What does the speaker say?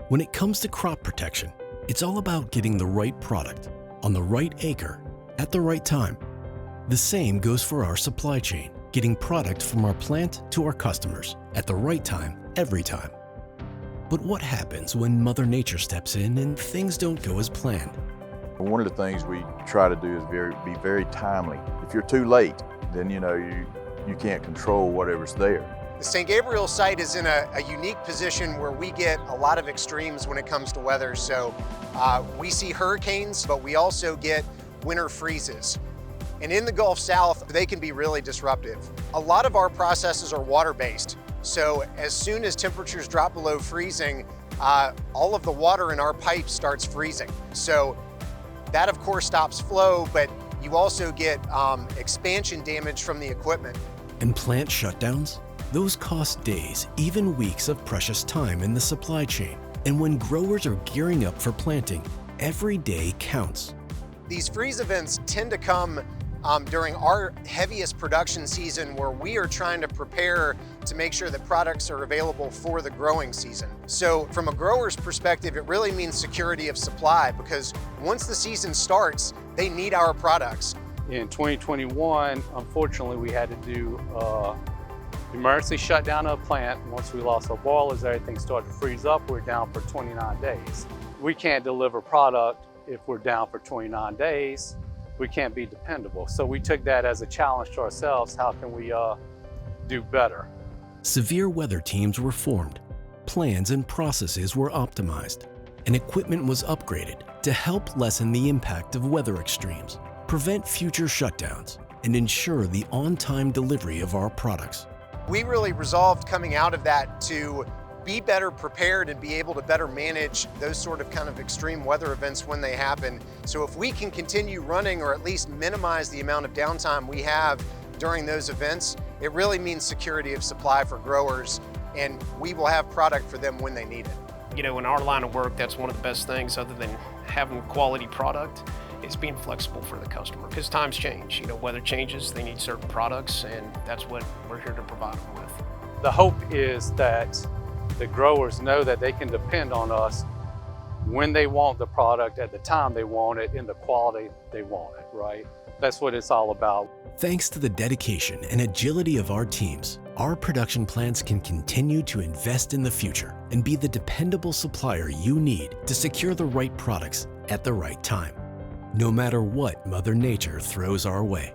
When it comes to crop protection, it's all about getting the right product, on the right acre, at the right time. The same goes for our supply chain, getting product from our plant to our customers, at the right time, every time. But what happens when Mother Nature steps in and things don't go as planned? One of the things we try to do is be very timely. If you're too late, then you can't control whatever's there. The St. Gabriel site is in a unique position where we get a lot of extremes when it comes to weather. So we see hurricanes, but we also get winter freezes. And in the Gulf South, they can be really disruptive. A lot of our processes are water-based. So as soon as temperatures drop below freezing, all of the water in our pipes starts freezing. So that of course stops flow, but you also get expansion damage from the equipment. And plant shutdowns? Those cost days, even weeks of precious time in the supply chain. And when growers are gearing up for planting, every day counts. These freeze events tend to come during our heaviest production season, where we are trying to prepare to make sure that products are available for the growing season. So from a grower's perspective, it really means security of supply, because once the season starts, they need our products. In 2021, unfortunately, we had to do emergency shutdown of a plant. Once we lost our boilers, everything started to freeze up. We're down for 29 days. We can't deliver product if we're down for 29 days. We can't be dependable. So we took that as a challenge to ourselves. How can we do better? Severe weather teams were formed, plans and processes were optimized, and equipment was upgraded to help lessen the impact of weather extremes, prevent future shutdowns, and ensure the on-time delivery of our products. We really resolved coming out of that to be better prepared and be able to better manage those sort of kind of extreme weather events when they happen. So if we can continue running, or at least minimize the amount of downtime we have during those events, it really means security of supply for growers, and we will have product for them when they need it. You know, in our line of work, that's one of the best things, other than having quality product, is being flexible for the customer, because times change. You know, weather changes, they need certain products, and that's what we're here to provide them with. The hope is that the growers know that they can depend on us when they want the product, at the time they want it, in the quality they want it, right? That's what it's all about. Thanks to the dedication and agility of our teams, our production plants can continue to invest in the future and be the dependable supplier you need to secure the right products at the right time, no matter what Mother Nature throws our way.